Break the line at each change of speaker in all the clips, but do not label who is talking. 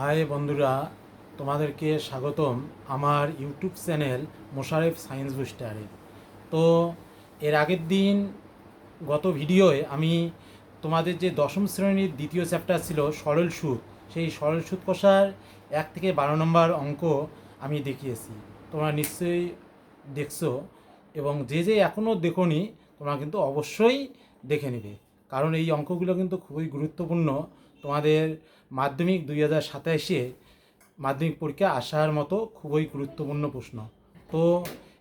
High বন্ধুরা, তোমাদেরকে স্বাগতম আমার ইউটিউব চ্যানেল মোশারেফ সায়েন্স বুস্টারে। তো এর আগের দিন গত ভিডিওয়ে আমি তোমাদের যে দশম শ্রেণীর দ্বিতীয় চ্যাপ্টার ছিল সরল সুদ, সেই সরল সুদ কষার 1 থেকে 12 নম্বর অঙ্ক আমি দেখিয়েছি। তোমরা নিশ্চয়ই দেখছো, এবং যে এখনও দেখোনি তোমরা কিন্তু অবশ্যই দেখে নেবে, কারণ এই অঙ্কগুলো কিন্তু খুবই গুরুত্বপূর্ণ তোমাদের মাধ্যমিক 2027-এ মাধ্যমিক পরীক্ষা আসার মতো খুবই গুরুত্বপূর্ণ প্রশ্ন। তো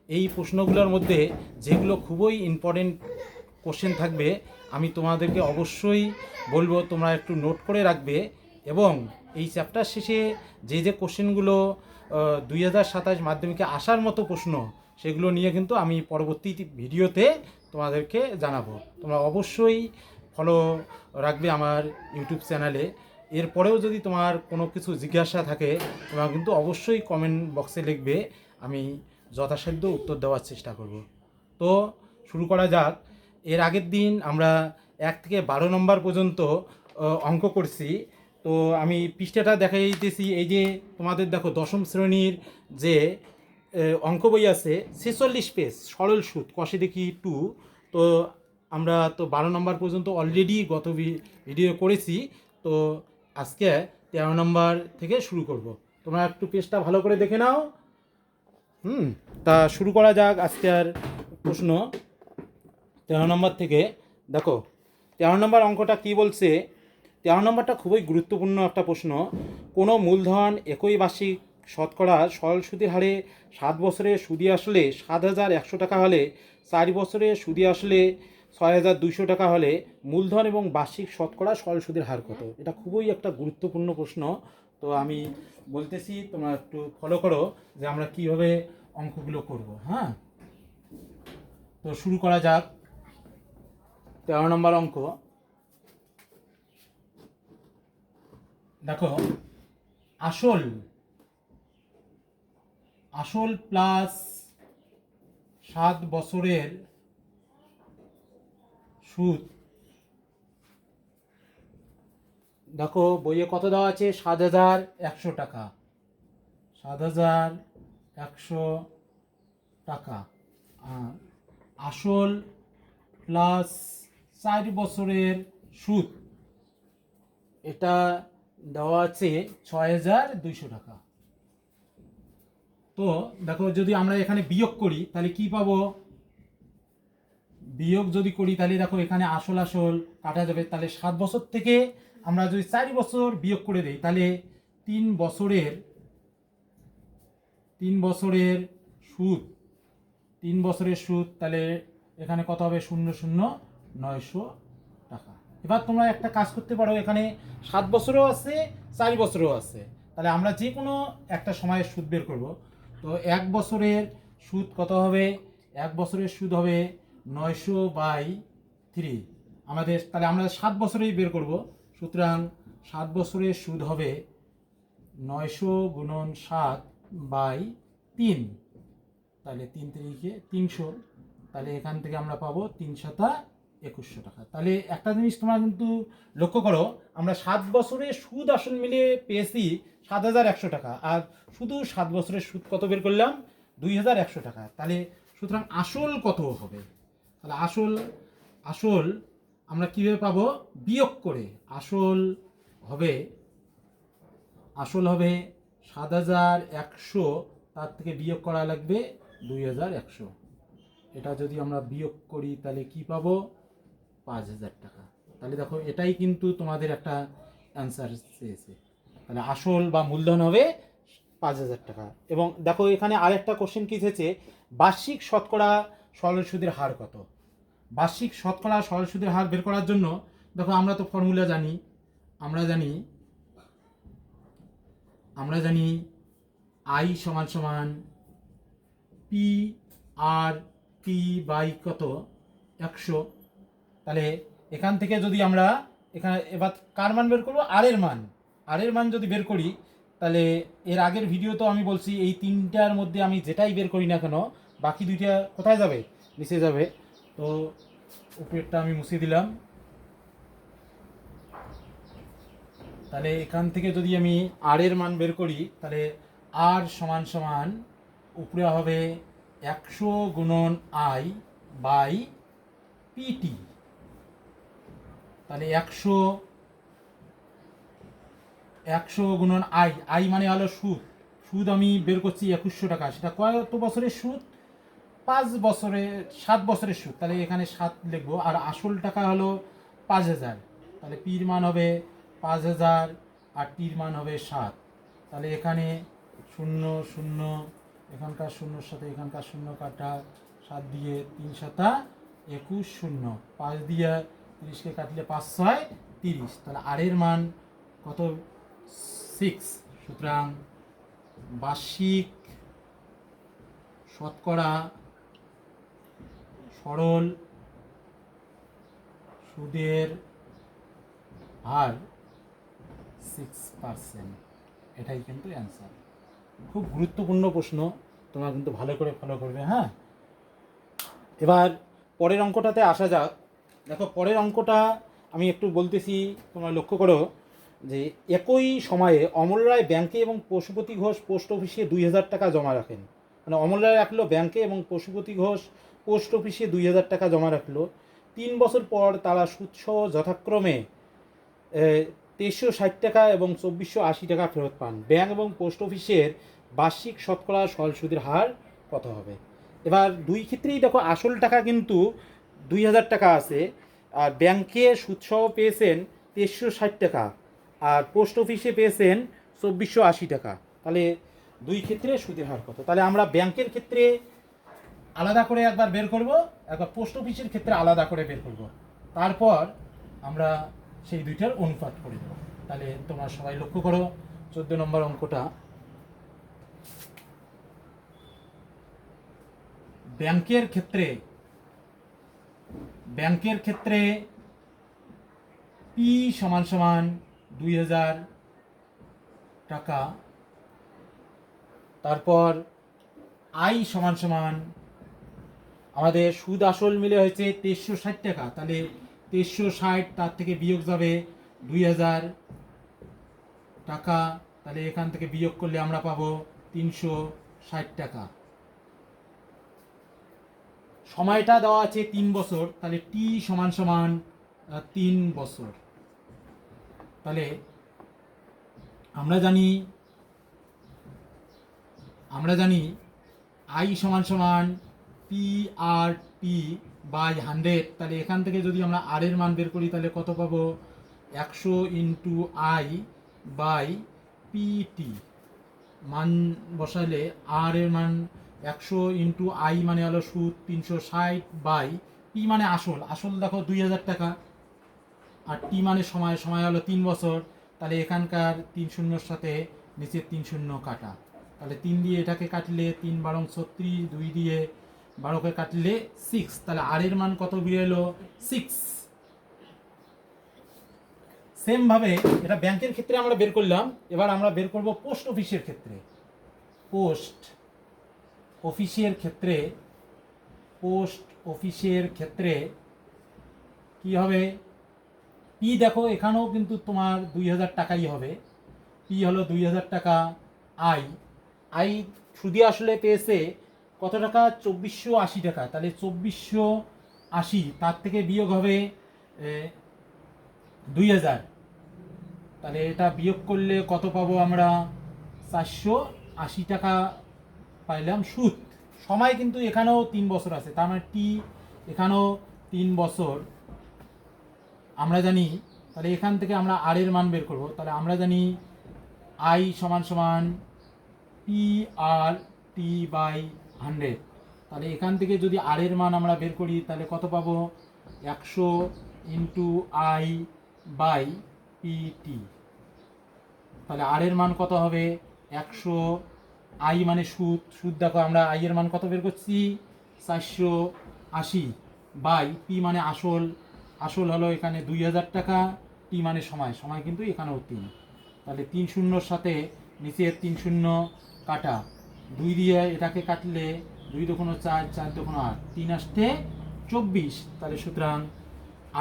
এই প্রশ্নগুলোর মধ্যে যেগুলো খুবই ইম্পর্টেন্ট কোশ্চেন থাকবে, আমি তোমাদেরকে অবশ্যই বলবো তোমরা একটু নোট করে রাখবে, এবং এই চ্যাপ্টার শেষে যে কোশ্চেনগুলো 2027 মাধ্যমিকে আসার মতো প্রশ্ন, সেগুলো নিয়ে কিন্তু আমি পরবর্তী ভিডিওতে তোমাদেরকে জানাবো। তোমরা অবশ্যই ফলো রাখবে আমার ইউটিউব চ্যানেলে। এরপরেও যদি তোমার কোনো কিছু জিজ্ঞাসা থাকে তোমরা কিন্তু অবশ্যই কমেন্ট বক্সে লিখবে, আমি যথাসাধ্য উত্তর দেওয়ার চেষ্টা করব। তো শুরু করা যাক। এর আগের দিন আমরা 1 থেকে 12 নম্বর পর্যন্ত অঙ্ক করছি। তো আমি পৃষ্ঠাটা দেখাই দিতেছি। এই যে তোমাদের দেখো দশম শ্রেণীর যে অঙ্ক বই আছে 46 পেজ, সরল সুদ কষে দেখি 2। তো আমরা তো 12 নম্বর পর্যন্ত অলরেডি গত ভিডিও করেছি। তো আজকে 13 নম্বর থেকে শুরু করব। তোমরা একটু পেজটা ভালো করে দেখে নাও। তা শুরু করা যাক আজকের প্রশ্ন 13 নম্বর থেকে। দেখো 13 নম্বর অঙ্কটা কি বলছে। 13 নম্বরটা খুবই গুরুত্বপূর্ণ একটা প্রশ্ন। কোনো মূলধন একই বার্ষিক শতকরা সরল সুদের হারে 7 বছরে সুদে আসলে 7,100 টাকা হলে, 4 বছরে সুদে আসলে 6,200 টাকা হলে মূলধন এবং বার্ষিক শতকরা সরল সুদের হার কত? এটা খুবই একটা গুরুত্বপূর্ণ প্রশ্ন। তো আমি বলতেছি তোমরা একটু ফলো করো যে আমরা কীভাবে অঙ্কগুলো করব। হ্যাঁ, তো শুরু করা যাক। 13 নম্বর অঙ্ক দেখো, আসল আসল প্লাস 7 বছরের সুদ। দেখো বইয়ে কত দেওয়া আছে? 7,100 টাকা। 7,100 টাকা। আর আসল প্লাস 4 বছরের সুদ, এটা দেওয়া আছে 6,200 টাকা। তো দেখো যদি আমরা এখানে বিয়োগ করি তাহলে কি পাবো? বিয়োগ যদি করি তাহলে দেখো এখানে আসল কাটা যাবে। তাহলে 7 বছর থেকে আমরা যদি 4 বছর বিয়োগ করে দিই তাহলে 3 বছরের সুদ, 3 বছরের সুদ, তাহলে এখানে কত হবে? 0,900 টাকা। এবার তোমরা একটা কাজ করতে পারো, এখানে 7 বছরও আছে 4 বছরও আছে, তাহলে আমরা যে কোনো একটা সময়ের সুদ বের করব। তো 1 বছরের সুদ কত হবে? 1 বছরের সুদ হবে 900/3 আমাদের। তাহলে আমরা 7 বছরেই বের করব। সুতরাং 7 বছরের সুদ হবে 900 গুণন 7/3, তাহলে 3 3 300। তাহলে এখান থেকে আমরা পাবো 3,2100 টাকা। তাহলে একটা জিনিস তোমরা কিন্তু লক্ষ্য করো, আমরা 7 বছরের সুদ আসল মিলিয়ে পেয়েছি 7,100 টাকা, আর শুধু 7 বছরের সুদ কত বের করলাম? 2,100 টাকা। তাহলে সুতরাং আসল কত হবে? তাহলে আসল আমরা কীভাবে পাবো? বিয়োগ করে। হবে 7,100, তার থেকে বিয়োগ করা লাগবে 2,100। এটা যদি আমরা বিয়োগ করি তাহলে কি পাবো? 5,000 টাকা। তাহলে দেখো এটাই কিন্তু তোমাদের একটা অ্যান্সার চেয়েছে। তাহলে আসল বা মূলধন হবে 5,000 টাকা। এবং দেখো এখানে আরেকটা কোশ্চেন কি এসেছে, বার্ষিক শতকরা সরল সুদের হার কত? বার্ষিক শতকরা সরল সুদের হার বের করার জন্য দেখো আমরা তো ফর্মুলা জানি। আমরা জানি আই সমান সমান পি আর টি বাই কত? 100। তাহলে এখান থেকে যদি আমরা এখানে এবার কার মান বের করবো? আর এর মান যদি বের করি, তাহলে এর আগের ভিডিও তো আমি বলছি এই তিনটার মধ্যে আমি যেটাই বের করি না কেন বাকি দুইটা কোথায় যাবে? মিশে যাবে। তো উপরেরটা আমি মুছে দিলাম। তাহলে এখান থেকে যদি আমি আর এর মান বের করি তাহলে আর সমান সমান উপরে হবে 100 গুণন আই বাই পিটি। তাহলে 100 গুণন আই, আই মানে হলো সুদ। সুদ আমি বের করছি 2100 টাকা। সেটা কত বছরের সুদ? 5 বছরে 7 বছরের সুদ। তাহলে এখানে 7 লিখবো। আর আসল টাকা হলো 5000। তাহলে পির মান হবে 5000 আর টির মান হবে 7। তাহলে এখানে 0 0, এখানকার শূন্যর সাথে এখানকার শূন্য কাটা, 7 দিয়ে 3 7 21 0, 5 দিয়ে 30কে কাটলে 5 6 30। তাহলে আর এর মান কত? 6। সুতরাং বার্ষিক শতকরা সরল সুদের হার 6%। এটাই কিন্তু অ্যান্সার। খুব গুরুত্বপূর্ণ প্রশ্ন, তোমরা কিন্তু ভালো করে ফলো করবে। হ্যাঁ, এবার পরের অঙ্কটাতে আসা যাক। দেখো পরের অঙ্কটা আমি একটু বলতেছি, তোমরা লক্ষ্য করো যে একই সময়ে অমল রায় ব্যাংকে এবং পশুপতি ঘোষ পোস্ট অফিসে 2000 টাকা জমা রাখেন। মানে অমল রায় রাখলো ব্যাংকে এবং পশুপতি ঘোষ পোস্ট অফিসে 2000 টাকা জমা রাখলো। 3 বছর পর তারা সুদসহ যথাক্রমে 2360 টাকা এবং 2480 টাকা ফেরত পান। ব্যাংক এবং পোস্ট অফিসের বার্ষিক শতকরা সরল সুদের হার কত হবে? এবার দুই ক্ষেত্রেই দেখো আসল টাকা কিন্তু 2000 টাকা আছে, আর ব্যাংকে সুদসহ পেয়েছেন 2360 টাকা, আর পোস্ট অফিসে পেয়েছেন 2480 টাকা। তাহলে দুই ক্ষেত্রে সুদের হার কত? তাহলে আমরা ব্যাংকের ক্ষেত্রে আলাদা করে একবার বের করব, একবার পোস্ট অফিসের ক্ষেত্রে আলাদা করে বের করব, তারপর আমরা সেই দুইটার অনুপাত করে দেবো। তাহলে তোমরা সবাই লক্ষ্য করো 14 নম্বর অঙ্কটা। ব্যাংকের ক্ষেত্রে পি সমান সমান 2000 টাকা, তারপর আই সমান সমান আমাদের সুদ আসল মিলে হয়েছে 2360 টাকা। তাহলে 2360, তার থেকে বিয়োগ যাবে 2000 টাকা। তাহলে এখান থেকে বিয়োগ করলে আমরা পাবো 360 টাকা। সময়টা দেওয়া আছে 3 বছর, তাহলে টি সমান সমান 3 বছর। তাহলে আমরা জানি আই সমান সমান পি আর টি বাই 100। তাহলে এখান থেকে যদি আমরা আর এর মান বের করি তাহলে কত পাবো? 100 ইন্টু আই বাই পিটি। মান বসালে আর এর মান 100 ইন্টু আই মানে হলো সুদ 360 বাই পি মানে আসল দেখো 2000 টাকা, আর টি মানে সময় হলো 3 বছর। তাহলে এখানকার 3 শূন্যর সাথে নিচে 3 শূন্য কাটা। তাহলে 3 দিয়ে এটাকে কাটলে 3 12 36, 2 দিয়ে 12কে কাটলে 6। তাহলে আর এর মান কত বেরোলো? 6। সেম ভাবে এটা ব্যাংকের ক্ষেত্রে আমরা বের করলাম। এবার আমরা বের করব পোস্ট অফিসের ক্ষেত্রে। পোস্ট অফিসের ক্ষেত্রে কি হবে? পি দেখো এখানেও কিন্তু তোমার 2000 টাকাই হবে। পি হলো 2000 টাকা। আই সুদে আসলে পেয়েছে কত টাকা? 2480 টাকা। তাহলে 2480, তার থেকে বিয়োগ হবে 2000। তাহলে এটা বিয়োগ করলে কত পাবো আমরা? 480 টাকা পাইলাম সুদ। সময় কিন্তু এখানেও 3 বছর আছে, তার মানে টি এখানেও 3 বছর আমরা জানি। তাহলে এখান থেকে আমরা আর এর মান বের করব। তাহলে আমরা জানি আই সমান সমান পি আর টি বাই 100। তাহলে এখান থেকে যদি আর এর মান আমরা বের করি তাহলে কত পাবো? 100 ইন্টু আই বাই পিটি। তাহলে আর এর মান কত হবে? 100। আই মানে সুদ দেখো আমরা আই এর মান কত বের করছি? 480 বাই পি মানে আসল হলো এখানে 2000 টাকা, টি মানে সময় কিন্তু এখানেও 3। তাহলে 3 শূন্যর সাথে নিচে 3 শূন্য কাটা, 2 দিয়ে এটাকে কাটলে 2 দুগুণ 4, 4 দুগুণ 8, 3 আসতে 24। তাহলে সুতরাং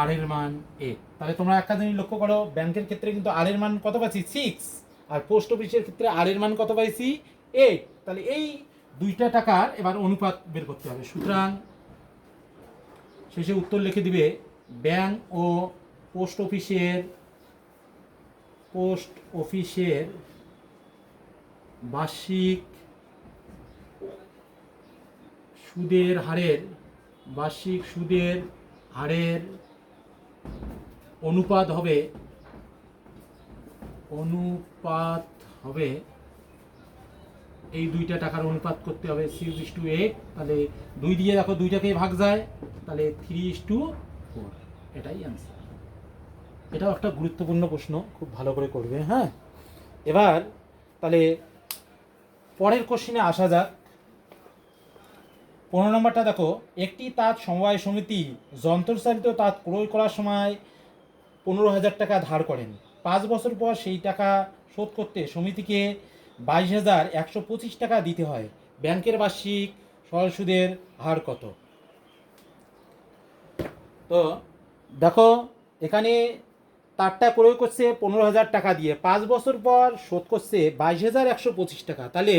আর এর মান 8। তাহলে তোমরা একটা জিনিস লক্ষ্য করো, ব্যাংকের ক্ষেত্রে কিন্তু আর এর মান কত পাচ্ছি 6, আর পোস্ট অফিসের ক্ষেত্রে আর এর মান কত পাইছি 8। তাহলে এই দুইটা টাকার এবার অনুপাত বের করতে হবে। সুতরাং শেষে উত্তর লিখে দিবে ব্যাংক ও পোস্ট অফিসের বার্ষিক সুদের হারের অনুপাত হবে এই দুইটা টাকার অনুপাত করতে হবে 6:8। তাহলে 2 দিয়ে দেখো দুইটাকেই ভাগ যায়, তাহলে 3:4, এটাই অ্যান্সার। এটাও একটা গুরুত্বপূর্ণ প্রশ্ন, খুব ভালো করে করবে। হ্যাঁ, এবার তাহলে পরের কোশ্চেনে আসা যাক। 15 নম্বরটা দেখো, একটি তাঁত সমবায় সমিতি যন্ত্রচালিত তাঁত ক্রয় করার সময় 15,000 টাকা ধার করেন। 5 বছর পর সেই টাকা শোধ করতে সমিতিকে 22,125 টাকা দিতে হয়। ব্যাংকের বার্ষিক সরল সুদের হার কত? তো দেখো, এখানে তারটা ক্রয় করছে 15,000 টাকা দিয়ে, 5 বছর পর শোধ করছে 22,125 টাকা। তাহলে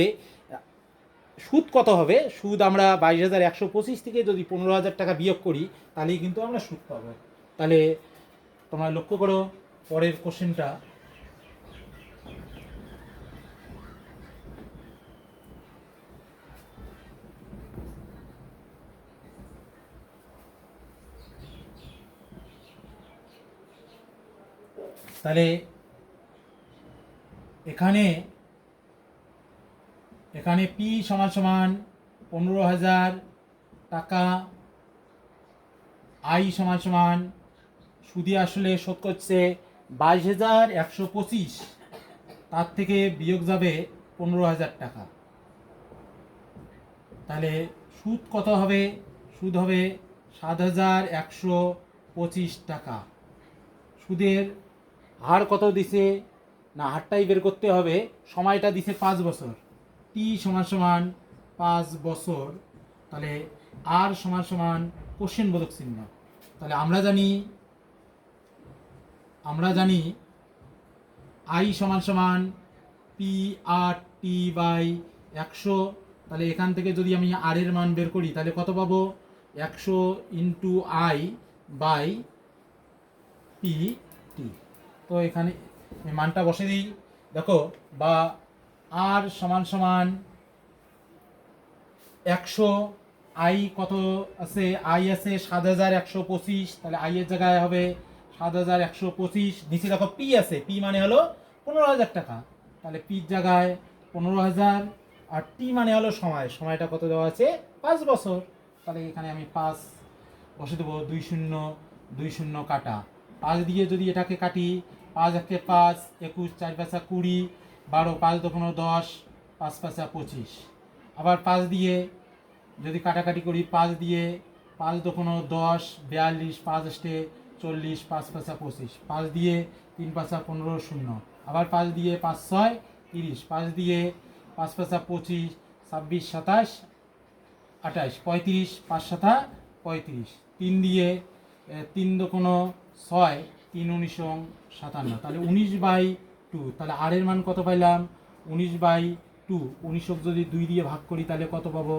সুদ কত হবে? সুদ আমরা 22,125 থেকে যদি 15,000 টাকা বিয়োগ করি, তাহলেই কিন্তু আমরা সুদ পাবো। তাহলে তোমরা লক্ষ্য করো পরের কোশ্চেনটা। তাহলে এখানে পি সমান সমান 15,000 টাকা, আই সমান সমান সুদে আসলে শোধ করছে 22,125, তার থেকে বিয়োগ যাবে 15,000 টাকা। তাহলে সুদ কত হবে? সুদ হবে 7,125 টাকা। সুদের হার কত দিছে না, হারটাই বের করতে হবে। সময়টা দিছে 5 বছর, টি সমান সমান 5 বছর। তাহলে আর সমান সমান কোশ্চেন বোধক চিহ্ন। তাহলে আমরা জানি আই সমান সমান পি আর টি বাই 100। তাহলে এখান থেকে যদি আমি আর এর মান বের করি, তাহলে কত পাবো? 100 into I by P T. তো এখানে মানটা বসে দিই। দেখো, বা আর সমান সমান 100, আই কত আছে? আই আছে 7,125। তাহলে আই এর জায়গায় হবে 7,125। নিচে দেখো পি আছে, পি মানে হলো 15,000 টাকা। তাহলে পির জায়গায় 15,000, আর টি মানে হলো সময়টা কত দেওয়া আছে? 5 বছর। তাহলে এখানে আমি 5 বসে দেবো। 2 শূন্য কাটা, 5 দিয়ে যদি এটাকে কাটি, 5 একে 5, 21, 4 5 20, 12, 5 2 10, 5 5 25। আবার 5 দিয়ে যদি কাটাকাটি করি, 5 দিয়ে 5 2 10, 42, 5 8 40, 5 5 25, 5 দিয়ে 3 5 15, 0। আবার 5 দিয়ে 5 6 30, 5 দিয়ে 5 5 25, 26 27 28, 35, 5 7 35, 3 দিয়ে 3 2 6, 3 19 57। তাহলে 19/2। তাহলে আর এর মান কত পাইলাম? 19/2। 19 যদি 2 দিয়ে ভাগ করি, তাহলে কত পাবো?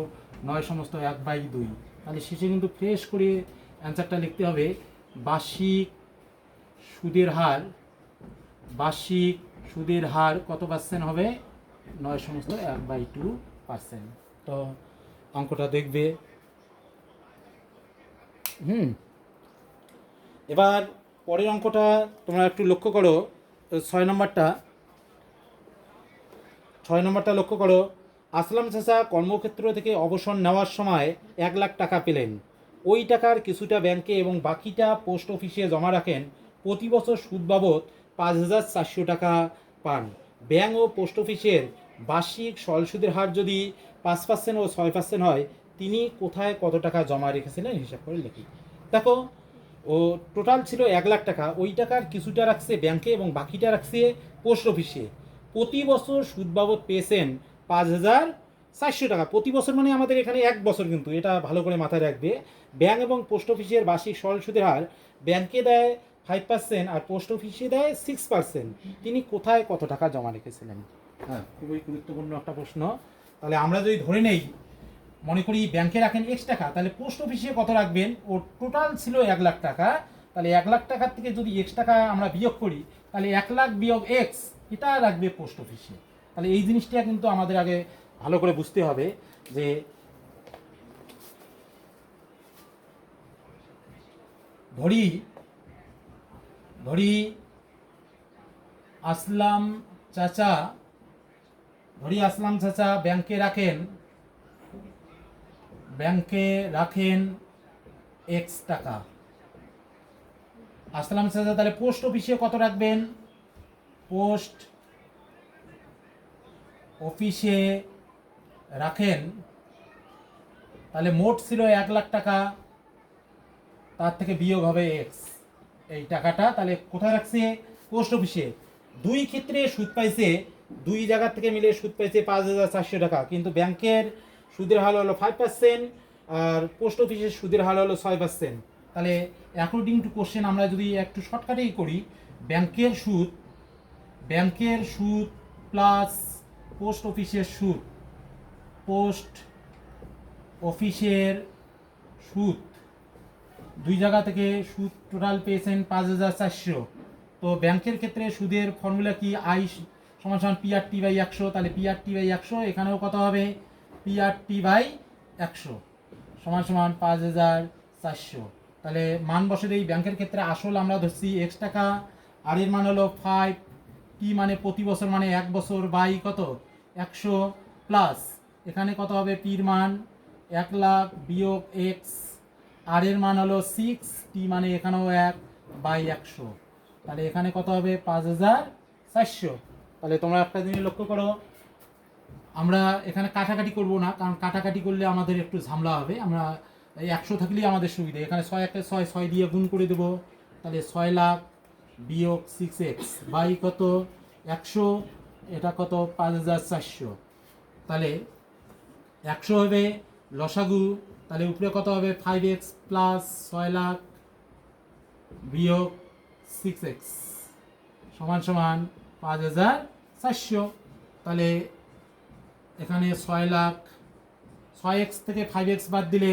9 সমস্ত 1/2। তাহলে শেষে কিন্তু ফ্রেশ করে অ্যান্সারটা লিখতে হবে। বার্ষিক সুদের হার কত পার্সেন্ট হবে? 9 সমস্ত 1/2%। তো অঙ্কটা দেখবে। এবার পরের অঙ্কটা তোমরা একটু লক্ষ্য করো। 6 নম্বরটা লক্ষ্য করো। আসলাম চাচা কর্মক্ষেত্র থেকে অবসর নেওয়ার সময় 1 লাখ টাকা পেলেন। ওই টাকার কিছুটা ব্যাংকে এবং বাকিটা পোস্ট অফিসে জমা রাখেন। প্রতি বছর সুদ বাবদ 5,400 টাকা পান। ব্যাংক ও পোস্ট অফিসের বার্ষিক সরল সুদের হার যদি 5% ও 6% হয়, তিনি কোথায় কত টাকা জমা রেখেছিলেন হিসাব করে লিখি। দেখো, ও টোটাল ছিল 1 লাখ টাকা, ওই টাকার কিছুটা রাখছে ব্যাংকে এবং বাকিটা রাখছে পোস্ট অফিসে। প্রতি বছর সুদ বাবদ পেয়েছেন 5,400 টাকা। প্রতি বছর মানে আমাদের এখানে 1 বছর, কিন্তু এটা ভালো করে মাথায় রাখবে। ব্যাংক এবং পোস্ট অফিসের বার্ষিক সরল সুদের হার ব্যাংকে দেয় 5% আর পোস্ট অফিসে দেয় 6%, তিনি কোথায় কত টাকা জমা রেখেছিলেন? হ্যাঁ, খুবই গুরুত্বপূর্ণ একটা প্রশ্ন। তাহলে আমরা যদি ধরে নেই, মনে করি ব্যাংকে রাখেন X টাকা, তাহলে পোস্ট অফিসে কত রাখবেন? ওর টোটাল ছিল 1,00,000 টাকা, তাহলে 1,00,000 টাকার থেকে যদি X টাকা আমরা বিয়োগ করি, তাহলে 1,00,000 বিয়োগ X এটা রাখবে পোস্ট অফিসে। তাহলে এই জিনিসটা কিন্তু আমাদের আগে ভালো করে বুঝতে হবে যে ধরি আসলাম চাচা ব্যাংকে রাখেন X টাকা। আসলাম চাচা তাহলে পোস্ট অফিসে কত রাখবেন? পোস্ট অফিসে রাখেন, তাহলে মোট ছিল 1,00,000 টাকা, তার থেকে বিয়োগ হবে X এই টাকাটা। তাহলে কোথায় রাখছে? পোস্ট অফিসে। দুই ক্ষেত্রে সুদ পাইছে, দুই জায়গা থেকে মিলে সুদ পাইছে 5,400 টাকা, কিন্তু ব্যাংকের সুদের হার হলো 5% আর পোস্ট অফিসের সুদের হার হলো 6%। তাহলে অ্যাকর্ডিং টু কোশ্চেন আমরা যদি একটু শর্টকাটেই করি, ব্যাংকের সুদ প্লাস পোস্ট অফিসের সুদ দুই জায়গা থেকে সুদ টোটাল পেয়েছেন 5,400। তো ব্যাংকের ক্ষেত্রে সুদের ফর্মুলা কি? I = PRT/100। তাহলে PRT/100 এখানেও কত হবে? PRT/100 = 5,400। তাহলে মান বসে দেই। ব্যাংকের ক্ষেত্রে আসল আমরা ধরছি X টাকা, আর এর মান হলো 5, T মানে প্রতি বছর মানে 1 বছর বাই কত? 100 প্লাস এখানে কত হবে? P এর মান 1,00,000 বিয়োগ X, আর এর মান হলো 6, T মানে এখানেও 1 বাই 100। তাহলে এখানে কত হবে? 5,400। তাহলে তোমরা একটা জিনিস লক্ষ্য করো, আমরা এখানে কাটাকাটি করব না, কারণ কাটাকাটি করলে আমাদের একটু ঝামেলা হবে। আমরা এই 100 থাকলেই আমাদের সুবিধা। এখানে 6 1 6 দিয়ে গুণ করে দেবো। তাহলে 6,00,000 বিয়োগ 6x বাই কত? 100, এটা কত? 5,400। তাহলে 100 হবে লসাগু, তাহলে উপরে কত হবে? 5x প্লাস 6,00,000 বিয়োগ 6x = 5,400। তাহলে এখানে 6,00,000, 6x থেকে 5x বাদ দিলে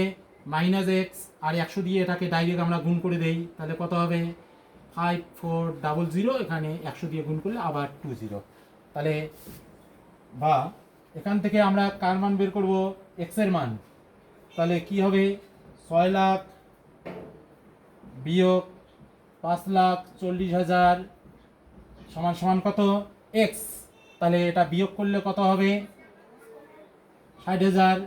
-x, আর 100 দিয়ে এটাকে ডাইরেক্ট আমরা গুণ করে দেই। তাহলে কত হবে? 5400। এখানে 100 দিয়ে গুণ করলে আবার 20। তাহলে বা এখান থেকে আমরা কার মান বের করব? x এর মান। তাহলে কি হবে? 6,00,000 বিয়োগ 5,40,000 সমান কত? x। তাহলে এটা বিয়োগ করলে কত হবে? 60,000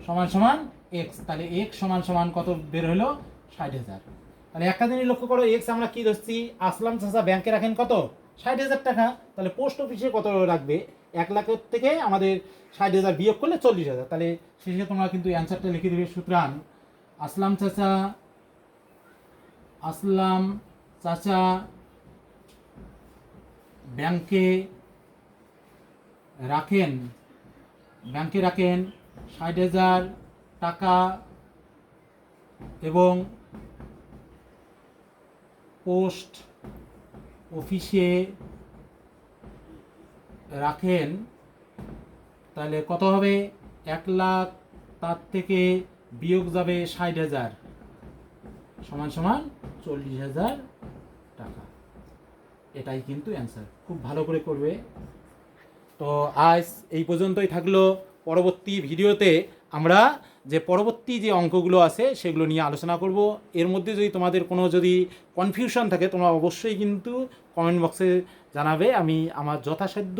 সমান x। তাহলে x সমান কত বের হলো? 60,000। তাহলে একটা জিনিস লক্ষ্য করো, x আমরা কি ধরছি? আসলাম চাচা ব্যাংকে রাখেন কত? 60,000 টাকা। তাহলে পোস্ট অফিসে কত রাখবে? 1,00,000 থেকে আমাদের 60,000 বিয়োগ করলে 40,000। তাহলে শেষে তোমরা কিন্তু অ্যান্সারটা লিখে দেবে। সুতরাং আসলাম চাচা ব্যাংকে রাখেন 60,000 টাকা এবং পোস্ট অফিসে রাখেন, তাহলে কত হবে? 1,00,000, তার থেকে বিয়োগ যাবে 60,000 = 40,000 টাকা। এটাই কিন্তু অ্যান্সার। খুব ভালো করে করবে। তো আজ এই পর্যন্তই থাকলো। পরবর্তী ভিডিওতে আমরা যে পরবর্তী যে অঙ্কগুলো আছে সেগুলো নিয়ে আলোচনা করব। এর মধ্যে যদি তোমাদের কোনো যদি কনফিউশন থাকে, তোমরা অবশ্যই কিন্তু কমেন্ট বক্সে জানাবে। আমি আমার যথাসাধ্য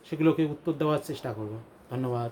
সেগুলোকে উত্তর দেওয়ার চেষ্টা করব। ধন্যবাদ।